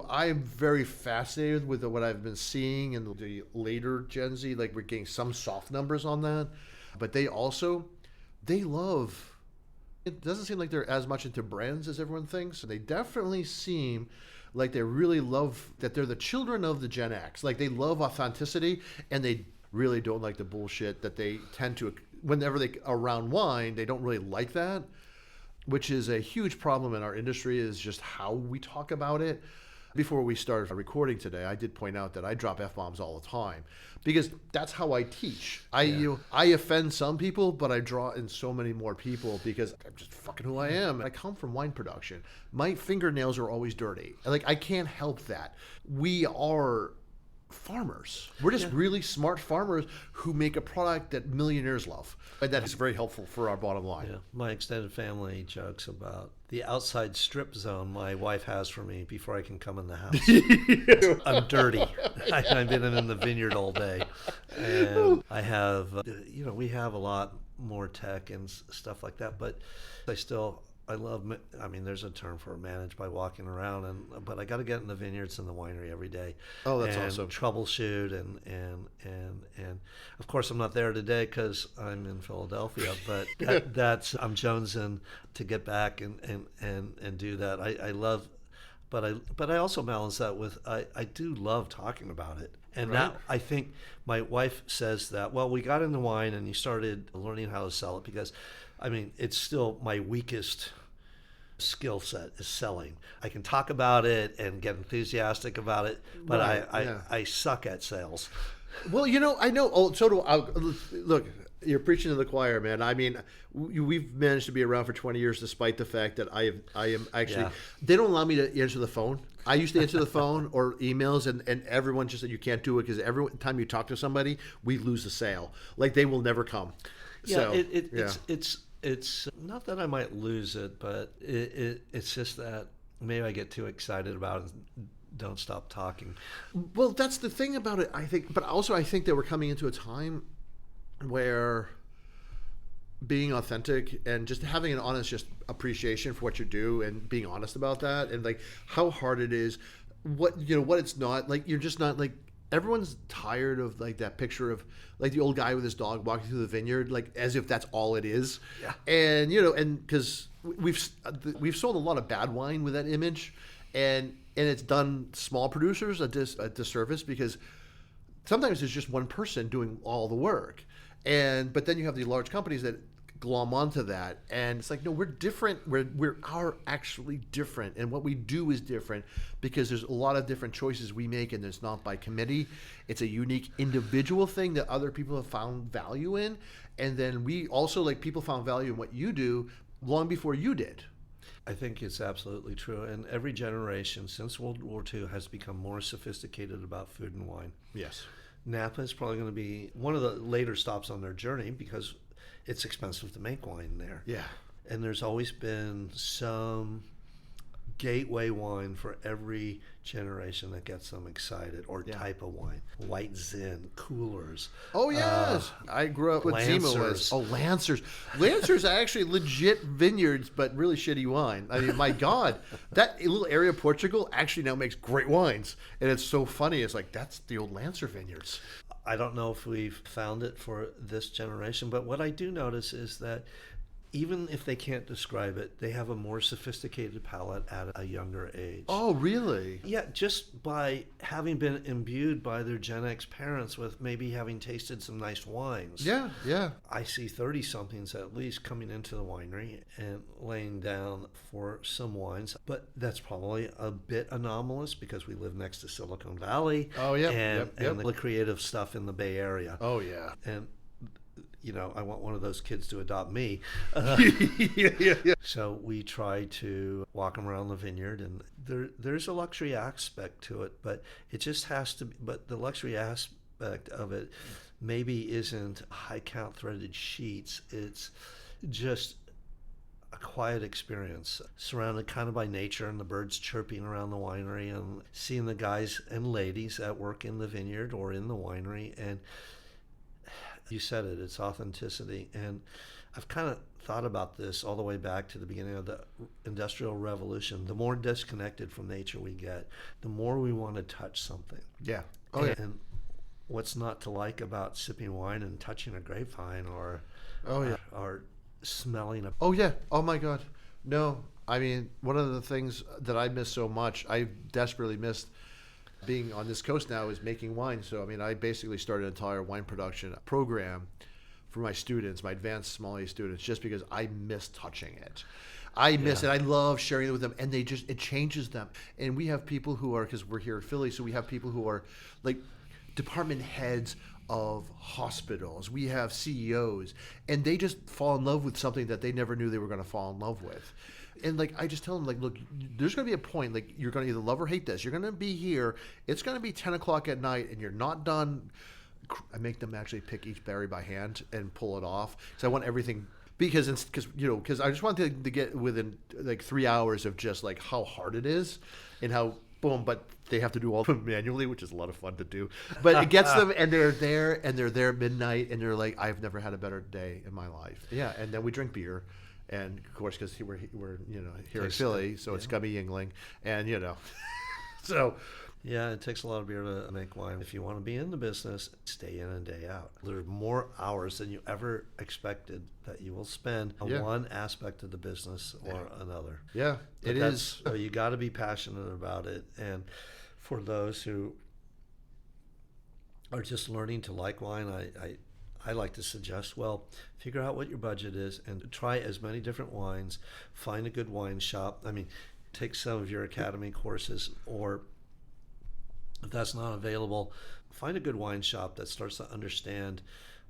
I'm very fascinated with what I've been seeing in the later Gen Z. Like we're getting some soft numbers on that. But they love, it doesn't seem like they're as much into brands as everyone thinks. They definitely seem like they really love that they're the children of the Gen X. Like they love authenticity and they really don't like the bullshit that they tend to, whenever they are around wine, they don't really like that, which is a huge problem in our industry, is just how we talk about it. Before we started recording today, I did point out that I drop F-bombs all the time because that's how I teach. I offend some people, but I draw in so many more people because I'm just fucking who I am. I come from wine production. My fingernails are always dirty. Like I can't help that. We are farmers. We're just really smart farmers who make a product that millionaires love. And that is very helpful for our bottom line. Yeah. My extended family jokes about the outside strip zone my wife has for me before I can come in the house. I'm dirty. I've been in the vineyard all day. And I have, we have a lot more tech and stuff like that, but I love, there's a term for manage by walking around, but I got to get in the vineyards and the winery every day. Oh, that's and awesome. Troubleshoot and of course I'm not there today because I'm in Philadelphia, but I'm jonesing to get back and do that. I love, but I also balance that with I do love talking about it. And now I think my wife says that, well, we got into wine and you started learning how to sell it because it's still my weakest skill set is selling. I can talk about it and get enthusiastic about it, but I suck at sales. Well, I know. Oh, so do I. Look, you're preaching to the choir, man. We've managed to be around for 20 years despite the fact that I am actually, they don't allow me to answer the phone. I used to answer the phone or emails, and everyone just said you can't do it because every time you talk to somebody, we lose the sale. Like they will never come. Yeah, so, it's not that I might lose it, but it's just that maybe I get too excited about it and don't stop talking. Well, that's the thing about it, I think. But also I think that we're coming into a time where being authentic and just having an honest just appreciation for what you do and being honest about that and like how hard it is, what it's not, like you're just not like, everyone's tired of like that picture of like the old guy with his dog walking through the vineyard, like as if that's all it is. Yeah. And and because we've sold a lot of bad wine with that image, and it's done small producers a disservice because sometimes it's just one person doing all the work, but then you have the large companies that glom onto that. And it's like, no, we're different. We are actually different. And what we do is different because there's a lot of different choices we make, and it's not by committee. It's a unique individual thing that other people have found value in. And then we also, like, people found value in what you do long before you did. I think it's absolutely true. And every generation since World War II has become more sophisticated about food and wine. Yes. Napa is probably going to be one of the later stops on their journey because it's expensive to make wine there. Yeah. And there's always been some gateway wine for every generation that gets them excited, or type of wine. White Zin, coolers. Oh, yes. I grew up with Zima was. Oh, Lancers. Lancers are actually legit vineyards, but really shitty wine. I mean, my God. That little area of Portugal actually now makes great wines. And it's so funny. It's like, that's the old Lancer vineyards. I don't know if we've found it for this generation, but what I do notice is that even if they can't describe it, they have a more sophisticated palate at a younger age. Oh, really? Yeah, just by having been imbued by their Gen X parents with maybe having tasted some nice wines. Yeah, yeah. I see 30-somethings at least coming into the winery and laying down for some wines. But that's probably a bit anomalous because we live next to Silicon Valley. Oh, yeah. And the creative stuff in the Bay Area. Oh, yeah. And I want one of those kids to adopt me. Yeah. So we try to walk them around the vineyard, and there's a luxury aspect to it, but it just has to be, but the luxury aspect of it maybe isn't high count threaded sheets. It's just a quiet experience, surrounded kind of by nature and the birds chirping around the winery and seeing the guys and ladies at work in the vineyard or in the winery. And you said it, it's authenticity. And I've kind of thought about this all the way back to the beginning of the Industrial Revolution. The more disconnected from nature we get, the more we want to touch something. Yeah. Oh, yeah. And what's not to like about sipping wine and touching a grapevine or smelling a... Oh, yeah. Oh, my God. No. I mean, one of the things that I miss so much, I desperately missed being on this coast now, is making wine. So, I mean, I basically started an entire wine production program for my students, my advanced sommelier students, just because I miss touching it. I miss it. I love sharing it with them, and it changes them. And we have people who are, because we're here in Philly, so we have people who are like department heads of hospitals. We have CEOs, and they just fall in love with something that they never knew they were going to fall in love with. And like, I just tell them, like, look, there's going to be a point, like, you're going to either love or hate this. You're going to be here. It's going to be 10 o'clock at night, and you're not done. I make them actually pick each berry by hand and pull it off. So I want everything, because I just want them to get within like 3 hours of just like how hard it is and how boom, but they have to do all of them manually, which is a lot of fun to do. But it gets them, and they're there at midnight, and they're like, I've never had a better day in my life. Yeah, and then we drink beer. And of course, because we're here in Philly, so it's gummy Yingling, and so yeah, it takes a lot of beer to make wine. If you want to be in the business, stay in and day out. There's more hours than you ever expected that you will spend on one aspect of the business or another. Yeah, it is. So you got to be passionate about it. And for those who are just learning to like wine, I like to suggest, figure out what your budget is and try as many different wines. Find a good wine shop. I mean, take some of your academy courses, or if that's not available, find a good wine shop that starts to understand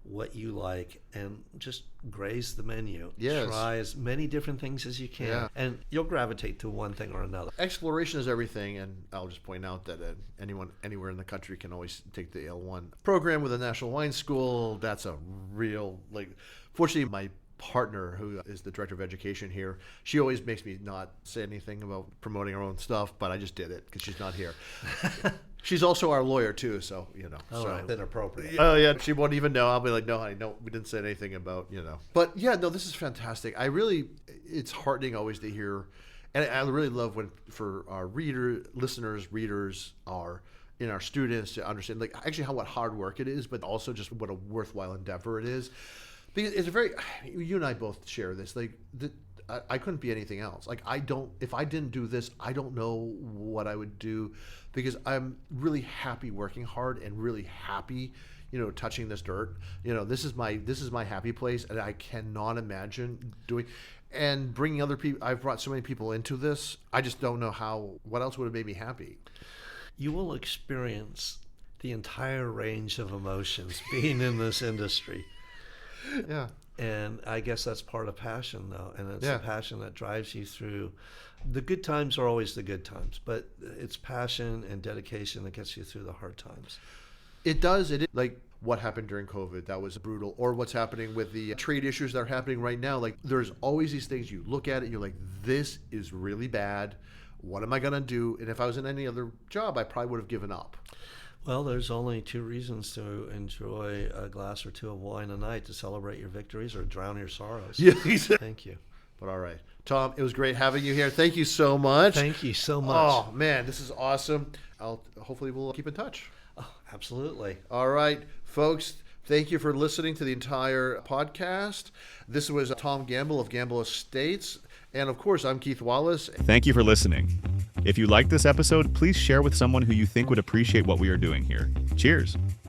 what you like and just graze the menu. Yes. Try as many different things as you can, and you'll gravitate to one thing or another. Exploration is everything, and I'll just point out that anyone anywhere in the country can always take the L1 program with the National Wine School. That's a real, fortunately, my partner, who is the director of education here, she always makes me not say anything about promoting her own stuff, but I just did it because she's not here. She's also our lawyer too, so Right. Inappropriate. Oh yeah, she won't even know. I'll be like, no, honey, no, we didn't say anything about But yeah, no, this is fantastic. It's heartening always to hear, and I really love when for our listeners, readers, our students to understand what hard work it is, but also just what a worthwhile endeavor it is. Because it's you and I both share this. I couldn't be anything else. If I didn't do this, I don't know what I would do, because I'm really happy working hard and really happy, touching this dirt. This is my happy place, and I cannot imagine doing and bringing other people. I've brought so many people into this. I just don't know what else would have made me happy. You will experience the entire range of emotions being in this industry. Yeah. And I guess that's part of passion, though. And it's Yeah. the passion that drives you through. The good times are always the good times, but it's passion and dedication that gets you through the hard times. It does. It is like what happened during COVID. That was brutal. Or what's happening with the trade issues that are happening right now. Like, there's always these things you look at it, you're like, this is really bad. What am I going to do? And if I was in any other job, I probably would have given up. Well, there's only two reasons to enjoy a glass or two of wine a night: to celebrate your victories or drown your sorrows. Yeah. Thank you. But all right. Tom, it was great having you here. Thank you so much. Thank you so much. Oh, man, this is awesome. Hopefully we'll keep in touch. Oh, absolutely. All right, folks. Thank you for listening to the entire podcast. This was Tom Gamble of Gamble Estates. And of course, I'm Keith Wallace. Thank you for listening. If you liked this episode, please share with someone who you think would appreciate what we are doing here. Cheers.